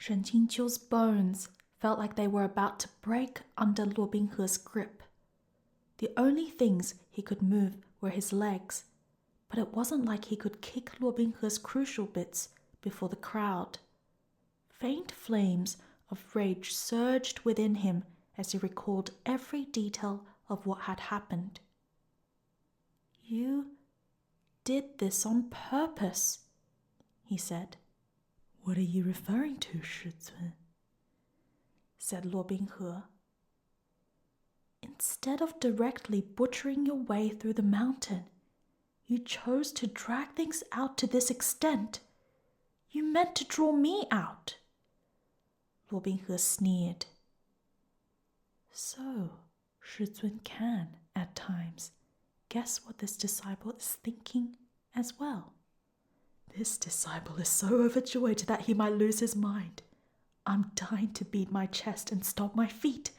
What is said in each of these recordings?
Shen Qingqiu's bones felt like they were about to break under Luo Binghe's grip. The only things he could move were his legs, but it wasn't like he could kick Luo Binghe's crucial bits before the crowd. Faint flames of rage surged within him as he recalled every detail of what had happened. "You did this on purpose," he said. "What are you referring to, Shizun?" said Luo Binghe. "Instead of directly butchering your way through the mountain, you chose to drag things out to this extent. You meant to draw me out." Luo Binghe sneered. "So, Shizun can, at times, guess what this disciple is thinking as well. This disciple is so overjoyed that he might lose his mind. I'm dying to beat my chest and stomp my feet.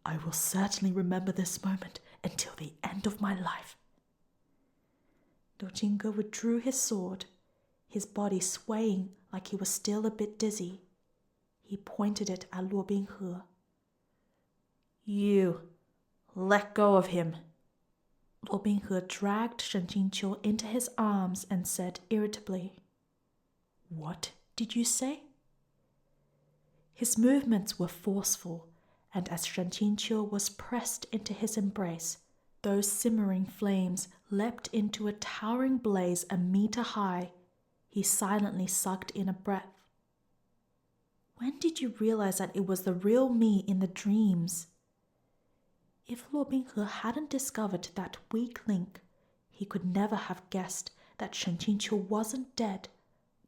I will certainly remember this moment until the end of my life." Dojinge withdrew his sword, his body swaying like he was still a bit dizzy. He pointed it at Luo Binghe. "You, let go of him." Luo Binghe dragged Shen Qingqiu into his arms and said irritably, "What did you say?" His movements were forceful, and as Shen Qingqiu was pressed into his embrace, those simmering flames leapt into a towering blaze a meter high. He silently sucked in a breath. "When did you realize that it was the real me in the dreams?" If Luo Binghe hadn't discovered that weak link, he could never have guessed that Shen Qingqiu wasn't dead,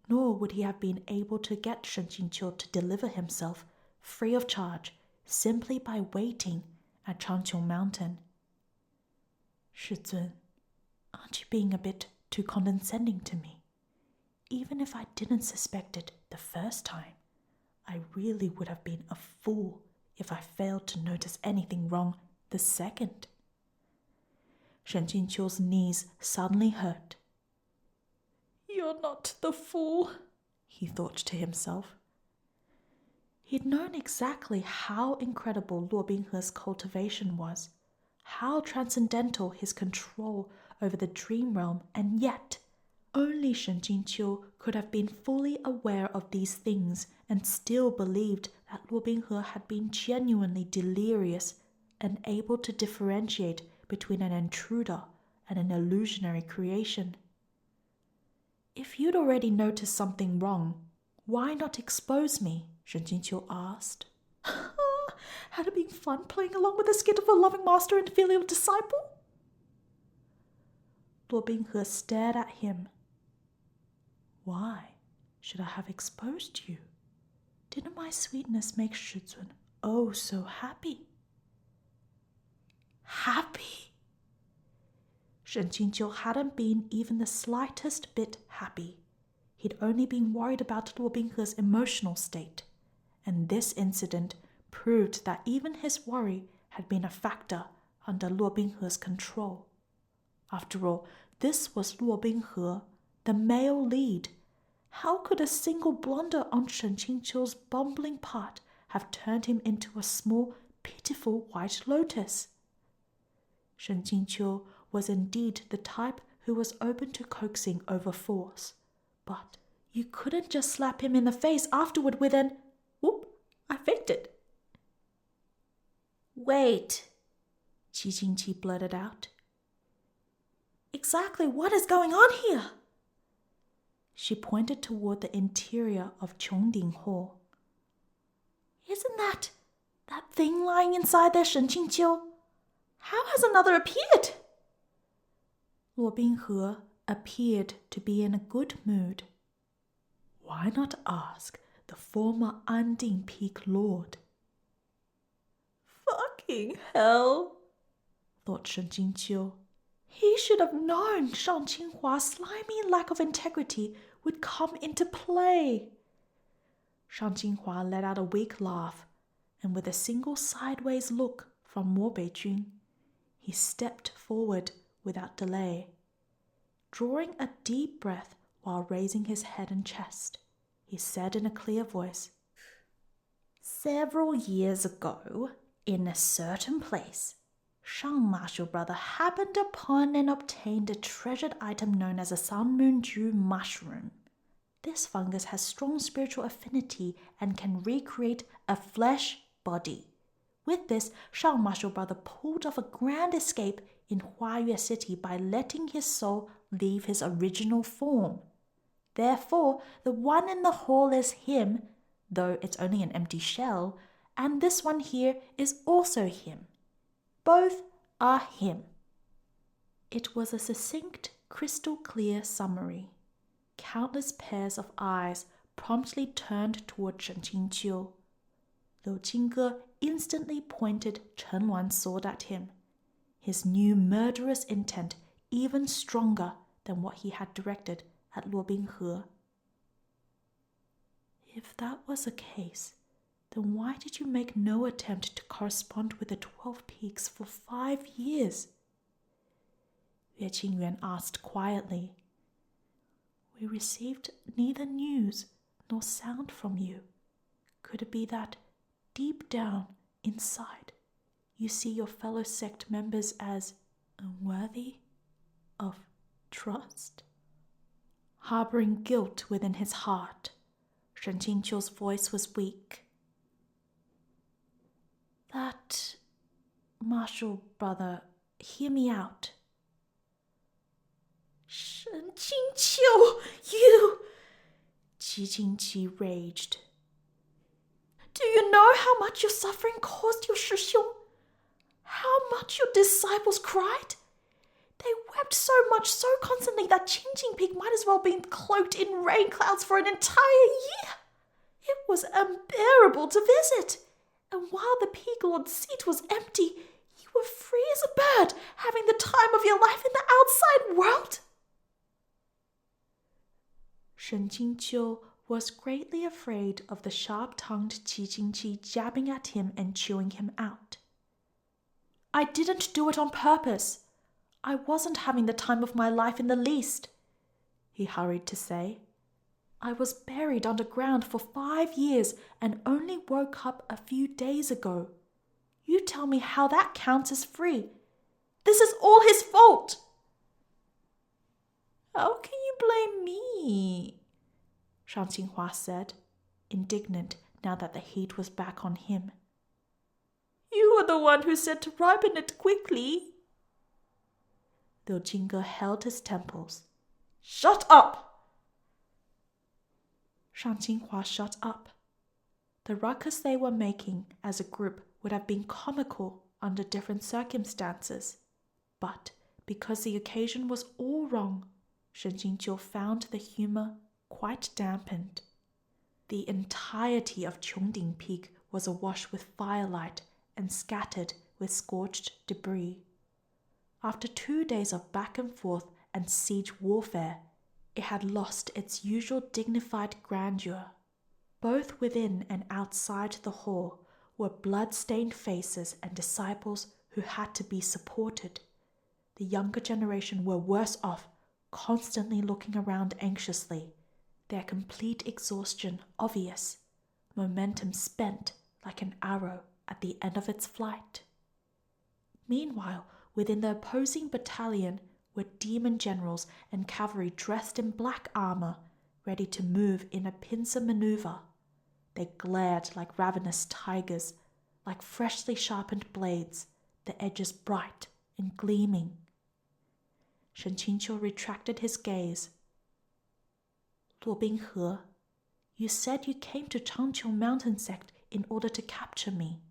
nor would he have been able to get Shen Qingqiu to deliver himself free of charge simply by waiting at Changqiu Mountain. "Shizun, aren't you being a bit too condescending to me? Even if I didn't suspect it the first time, I really would have been a fool if I failed to notice anything wrong the second." Shen Qingqiu's knees suddenly hurt. "You're not the fool," he thought to himself. He'd known exactly how incredible Luo Binghe's cultivation was, how transcendental his control over the dream realm, and yet only Shen Qingqiu could have been fully aware of these things and still believed that Luo Binghe had been genuinely delirious and able to differentiate between an intruder and an illusionary creation. "If you'd already noticed something wrong, why not expose me?" Shen Qingqiu asked. "Had it been fun playing along with the skit of a loving master and filial disciple?" Luo Binghe stared at him. "Why should I have exposed you? Didn't my sweetness make Shizun oh so happy?" Happy? Shen Qingqiu hadn't been even the slightest bit happy. He'd only been worried about Luo Binghe's emotional state, and this incident proved that even his worry had been a factor under Luo Binghe's control. After all, this was Luo Binghe, the male lead. How could a single blunder on Shen Qingqiu's bumbling part have turned him into a small, pitiful white lotus? Shen Qingqiu was indeed the type who was open to coaxing over force, but you couldn't just slap him in the face afterward with an, "Whoop, I faked it." "Wait," qingqi blurted out. "Exactly what is going on here?" She pointed toward the interior of Qingding Hall. "Isn't that thing lying inside there, Shen Qingqiu? How has another appeared?" Luo Binghe appeared to be in a good mood. Why not ask the former Anding Peak Lord? Fucking hell, thought Shen Qingqiu. He should have known Shang Qinghua's slimy lack of integrity would come into play. Shang Qinghua let out a weak laugh, and with a single sideways look from Mo Beijun, he stepped forward without delay. Drawing a deep breath while raising his head and chest, he said in a clear voice, Several years ago, in a certain place, Shang Marshal brother happened upon and obtained a treasured item known as a sun moon dew mushroom. This fungus has strong spiritual affinity and can recreate a flesh body. With this, Shang Marshal brother pulled off a grand escape in Huāyue City by letting his soul leave his original form. Therefore, the one in the hall is him, though it's only an empty shell, and this one here is also him. Both are him. It was a succinct, crystal-clear summary. Countless pairs of eyes promptly turned toward Shen Qingqiu. Liu Qingge instantly pointed Chen Wan's sword at him, his new murderous intent even stronger than what he had directed at Luo Binghe. If that was the case, then why did you make no attempt to correspond with the 12 Peaks for 5 years? Yue Qingyuan asked quietly. We received neither news nor sound from you. Could it be that, deep down inside, you see your fellow sect members as unworthy of trust? Harboring guilt within his heart, Shen Qingqiu's voice was weak. That, Marshal brother, hear me out. Shen Qingqiu, you! qingqi raged. Do you know how much your suffering caused your Shixiong? How much your disciples cried? They wept so much, so constantly, that Qingqi Peak might as well be cloaked in rain clouds for an entire year. It was unbearable to visit. And while the Peak Lord's seat was empty, you were free as a bird, having the time of your life in the outside world. Shen Qingqiu was greatly afraid of the sharp-tongued qingqi jabbing at him and chewing him out. I didn't do it on purpose. I wasn't having the time of my life in the least, he hurried to say. I was buried underground for 5 years and only woke up a few days ago. You tell me how that counts as free. This is all his fault. How can you blame me? Shang Qinghua said, indignant now that the heat was back on him. You were the one who said to ripen it quickly. Liu Qingge held his temples. Shut up! Shang Qinghua shut up. The ruckus they were making as a group would have been comical under different circumstances, but because the occasion was all wrong, Shen Qingqiu found the humor quite dampened. The entirety of Qingding Peak was awash with firelight and scattered with scorched debris. After 2 days of back and forth and siege warfare, it had lost its usual dignified grandeur. Both within and outside the hall were blood-stained faces and disciples who had to be supported. The younger generation were worse off, constantly looking around anxiously, their complete exhaustion obvious, momentum spent like an arrow at the end of its flight. Meanwhile, within the opposing battalion were demon generals and cavalry dressed in black armor, ready to move in a pincer maneuver. They glared like ravenous tigers, like freshly sharpened blades, the edges bright and gleaming. Shen Qingqiu retracted his gaze. Luo Binghe, you said you came to Changqiu Mountain Sect in order to capture me.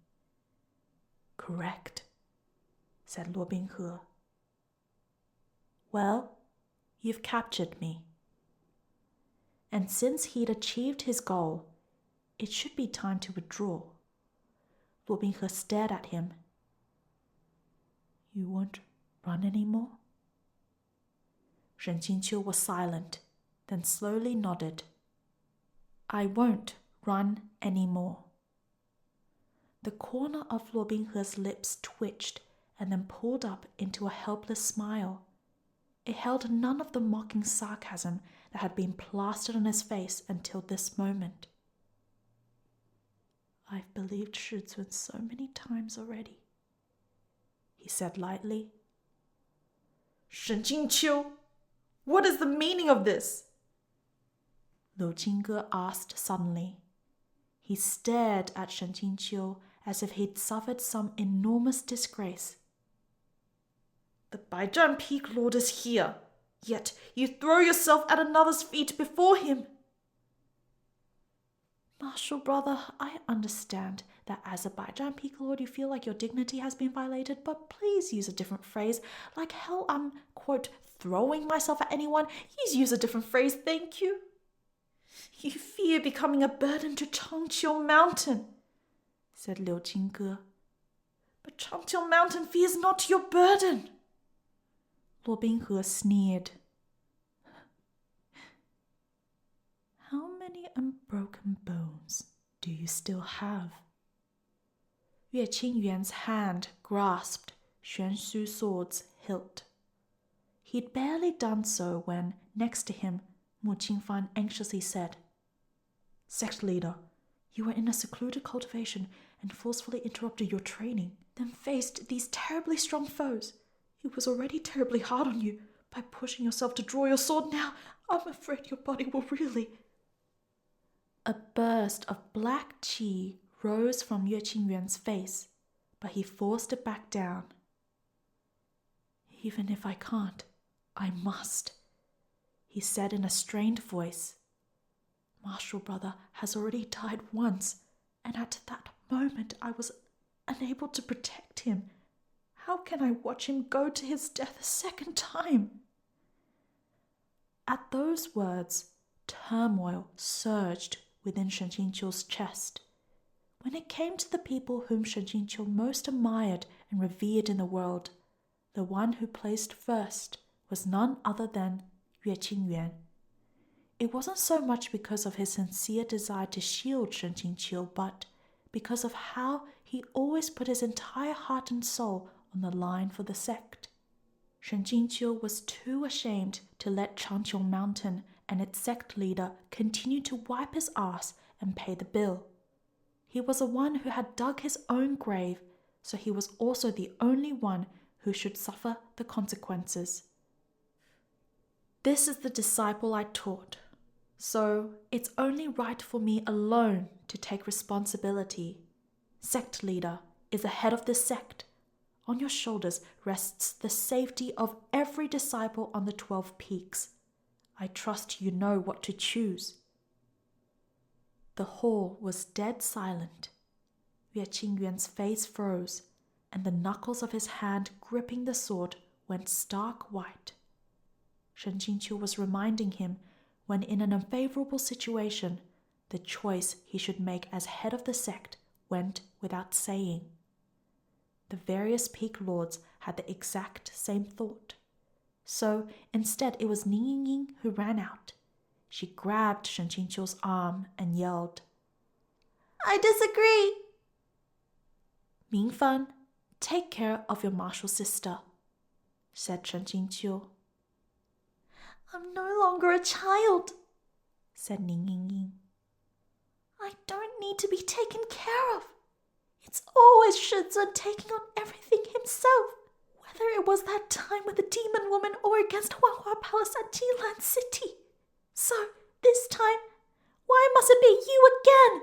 Correct, said Luo Binghe. Well, you've captured me. And since he'd achieved his goal, it should be time to withdraw. Luo Binghe stared at him. You won't run anymore? Shen Qingqiu was silent, then slowly nodded. I won't run anymore. The corner of Luo Binghe's lips twitched and then pulled up into a helpless smile. It held none of the mocking sarcasm that had been plastered on his face until this moment. I've believed Shizun so many times already, he said lightly. Shen Qingqiu, what is the meaning of this? Liu Qingge asked suddenly. He stared at Shen Qingqiu as if he'd suffered some enormous disgrace. The Baizhan Peak Lord is here, yet you throw yourself at another's feet before him. Martial brother, I understand that as a Baizhan Peak Lord you feel like your dignity has been violated, but please use a different phrase. Like hell I'm, quote, throwing myself at anyone. Please use a different phrase, thank you. You fear becoming a burden to Changqiu Mountain, said Liu Qingge. But Changqiu Mountain fears not your burden. Luo Binghe sneered. How many unbroken bones do you still have? Yue Qingyuan's hand grasped Xuan Xu sword's hilt. He'd barely done so when, next to him, Mu Qingfan anxiously said, Sect leader, you were in a secluded cultivation and forcefully interrupted your training, then faced these terribly strong foes. It was already terribly hard on you. By pushing yourself to draw your sword now, I'm afraid your body will really... A burst of black qi rose from Yue Qingyuan's face, but he forced it back down. Even if I can't, I must, he said in a strained voice. Martial brother has already died once, and at that moment I was unable to protect him. How can I watch him go to his death a second time? At those words, turmoil surged within Shen Qingqiu's chest. When it came to the people whom Shen Qingqiu most admired and revered in the world, the one who placed first was none other than Yue Qingyuan. It wasn't so much because of his sincere desire to shield Shen Qingqiu, but because of how he always put his entire heart and soul on the line for the sect. Shen Qingqiu was too ashamed to let Changqiu Mountain and its sect leader continue to wipe his ass and pay the bill. He was the one who had dug his own grave, so he was also the only one who should suffer the consequences. This is the disciple I taught, so it's only right for me alone to take responsibility. Sect leader is the head of this sect. On your shoulders rests the safety of every disciple on the 12 peaks. I trust you know what to choose. The hall was dead silent. Yue Qingyuan's face froze, and the knuckles of his hand gripping the sword went stark white. Shen Qingqiu was reminding him when in an unfavorable situation, the choice he should make as head of the sect went without saying. The various peak lords had the exact same thought. So instead it was Ning Ying who ran out. She grabbed Shen Qingqiu's arm and yelled, I disagree! Mingfan, take care of your martial sister, said Shen Qingqiu. I'm no longer a child, said Ning Ying. I don't need to be taken care of. It's always Shizun taking on everything himself, whether it was that time with the demon woman or against Donghua Palace at Jilan City. So, this time, why must it be you again?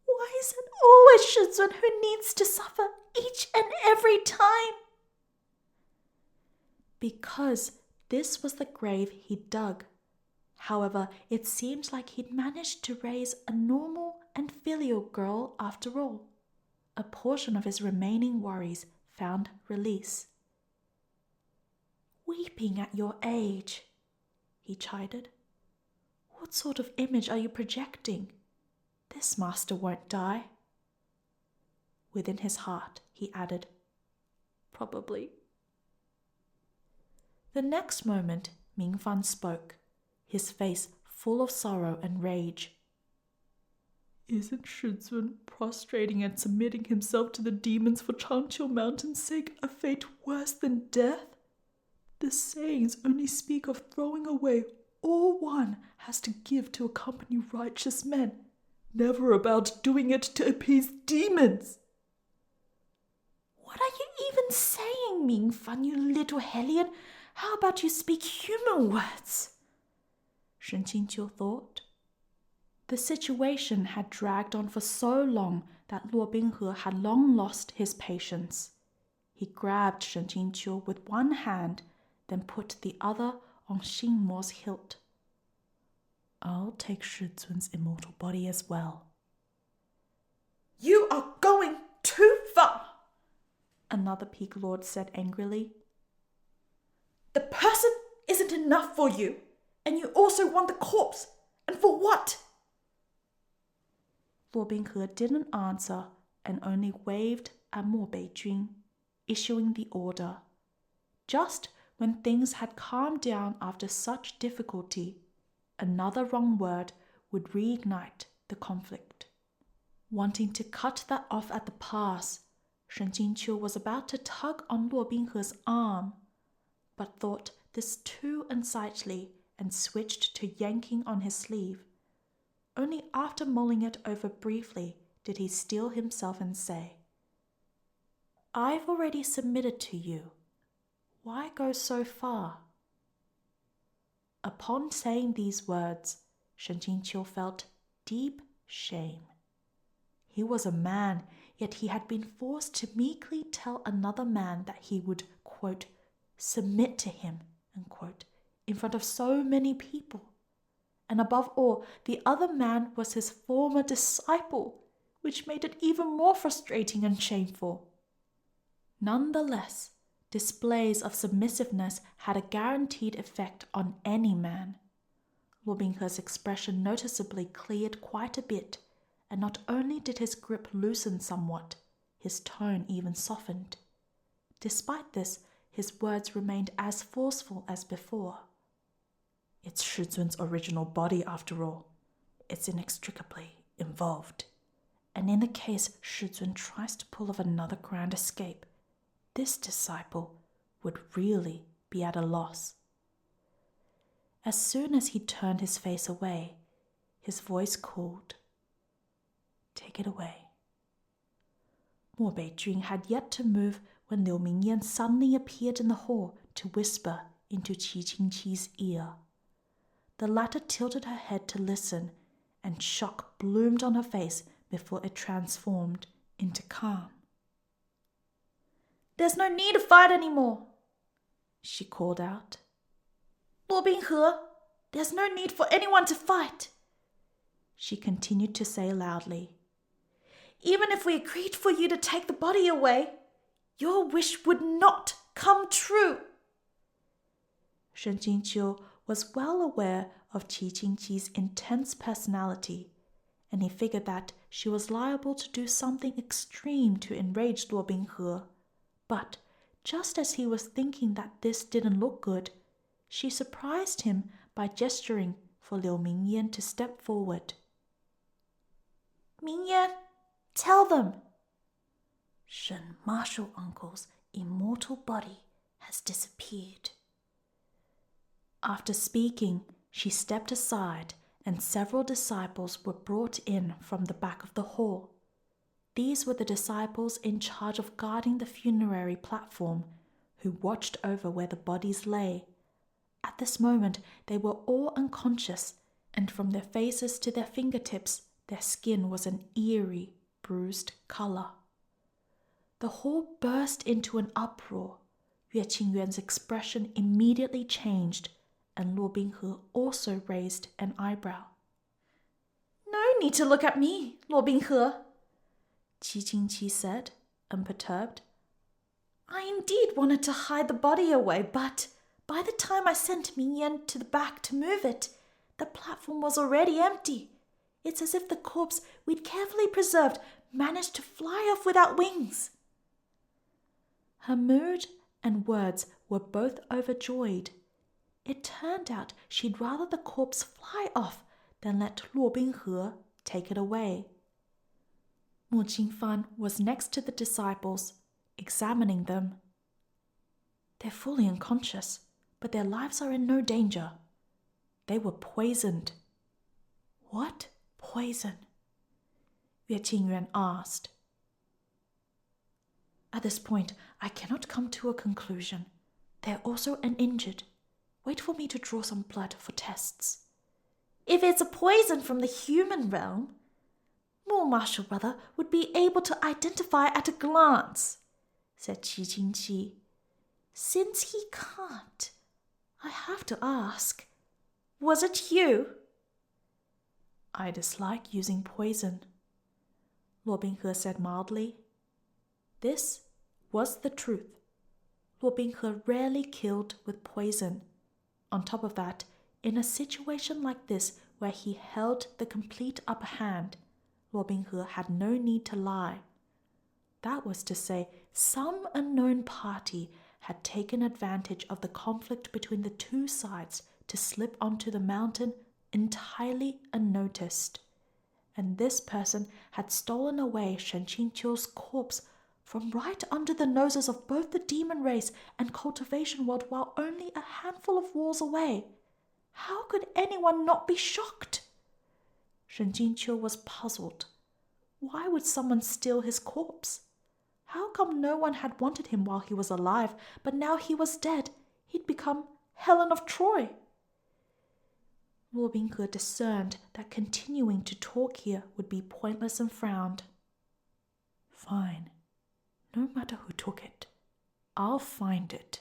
Why is it always Shizun who needs to suffer each and every time? Because this was the grave he'd dug. However, it seemed like he'd managed to raise a normal and filial girl after all. A portion of his remaining worries found release. Weeping at your age, he chided. What sort of image are you projecting? This master won't die. Within his heart, he added, probably. The next moment, Mingfan spoke, his face full of sorrow and rage. Isn't Shizun prostrating and submitting himself to the demons for Changqiu Mountain's sake a fate worse than death? The sayings only speak of throwing away all one has to give to accompany righteous men. never about doing it to appease demons. What are you even saying, Mingfan, you little hellion? How about you speak human words? Shen Qingqiu thought. The situation had dragged on for so long that Luo Binghe had long lost his patience. He grabbed Shen Qingqiu with one hand, then put the other on Xing Mo's hilt. I'll take Shizun's immortal body as well. You are going too far, another Peak Lord said angrily. The person isn't enough for you, and you also want the corpse. And for what? Luo Binghe didn't answer and only waved at Mo Beijun, issuing the order. Just when things had calmed down after such difficulty, another wrong word would reignite the conflict. Wanting to cut that off at the pass, Shen Qingqiu was about to tug on Luo Binghe's arm, but thought this too unsightly and switched to yanking on his sleeve. Only after mulling it over briefly did he steel himself and say, I've already submitted to you. Why go so far? Upon saying these words, Shen Qingqiu felt deep shame. He was a man, yet he had been forced to meekly tell another man that he would, quote, submit to him, unquote, in front of so many people. And above all, the other man was his former disciple, which made it even more frustrating and shameful. Nonetheless, displays of submissiveness had a guaranteed effect on any man. Luo Binghe's expression noticeably cleared quite a bit, and not only did his grip loosen somewhat, his tone even softened. Despite this, his words remained as forceful as before. It's Shizun's original body, after all. It's inextricably involved. And in the case Shizun tries to pull off another grand escape, this disciple would really be at a loss. As soon as he turned his face away, his voice cooled. Take it away. Mo Beijun had yet to move when Liu Mingyan suddenly appeared in the hall to whisper into qingqi's ear. The latter tilted her head to listen, and shock bloomed on her face before it transformed into calm. There's no need to fight anymore, she called out. Luo Binghe, there's no need for anyone to fight, she continued to say loudly. Even if we agreed for you to take the body away, your wish would not come true. Shen Qingqiu was well aware of qingqi's intense personality, and he figured that she was liable to do something extreme to enrage Luo Binghe. But just as he was thinking that this didn't look good, she surprised him by gesturing for Liu Mingyan to step forward. Mingyan, tell them. Shen Marshal Uncle's immortal body has disappeared. After speaking, she stepped aside, and several disciples were brought in from the back of the hall. These were the disciples in charge of guarding the funerary platform, who watched over where the bodies lay. At this moment, they were all unconscious, and from their faces to their fingertips, their skin was an eerie, bruised color. The hall burst into an uproar. Yue Qingyuan's expression immediately changed, and Luo Binghe also raised an eyebrow. No need to look at me, Luo Binghe, qingqi said, unperturbed. I indeed wanted to hide the body away, but by the time I sent Mingyan to the back to move it, the platform was already empty. It's as if the corpse we'd carefully preserved managed to fly off without wings. Her mood and words were both overjoyed. It turned out she'd rather the corpse fly off than let Luo Binghe take it away. Mu Qingfan was next to the disciples, examining them. They're fully unconscious, but their lives are in no danger. They were poisoned. What poison? Yue Qingyuan asked. At this point, I cannot come to a conclusion. They're also an injured. Wait for me to draw some blood for tests. If it's a poison from the human realm, more martial brother would be able to identify at a glance, said qingqi. Since he can't, I have to ask, was it you? I dislike using poison, Luo Binghe said mildly. This was the truth. Luo Binghe rarely killed with poison. On top of that, in a situation like this where he held the complete upper hand, Luo Binghe had no need to lie. That was to say, some unknown party had taken advantage of the conflict between the two sides to slip onto the mountain entirely unnoticed. And this person had stolen away Shen Qingqiu's corpse from right under the noses of both the demon race and cultivation world while only a handful of walls away. How could anyone not be shocked? Shen Qingqiu was puzzled. Why would someone steal his corpse? How come no one had wanted him while he was alive, but now he was dead, he'd become Helen of Troy? Luo Binghe discerned that continuing to talk here would be pointless and frowned. Fine. No matter who took it, I'll find it.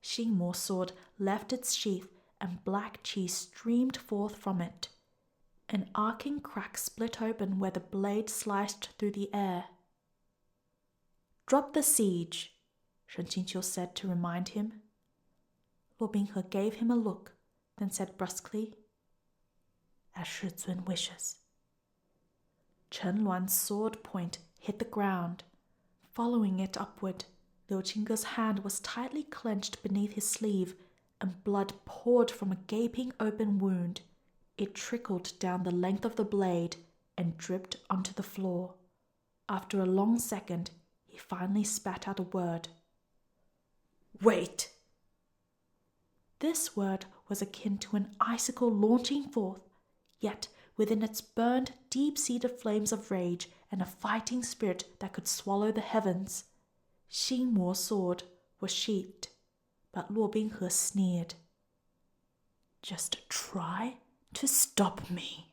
Xingmo's sword left its sheath and black qi streamed forth from it. An arcing crack split open where the blade sliced through the air. Drop the siege, Shen Qingqiu said to remind him. Luo Binghe gave him a look, then said brusquely, As Shizun wishes. Chen Luan's sword point hit the ground. Following it upward, Liu Qingge's hand was tightly clenched beneath his sleeve, and blood poured from a gaping open wound. It trickled down the length of the blade and dripped onto the floor. After a long second, he finally spat out a word. Wait! This word was akin to an icicle launching forth, yet within its burned deep-seated flames of rage and a fighting spirit that could swallow the heavens. Xingmo's sword was sheathed, but Luo Binghe sneered. Just try to stop me.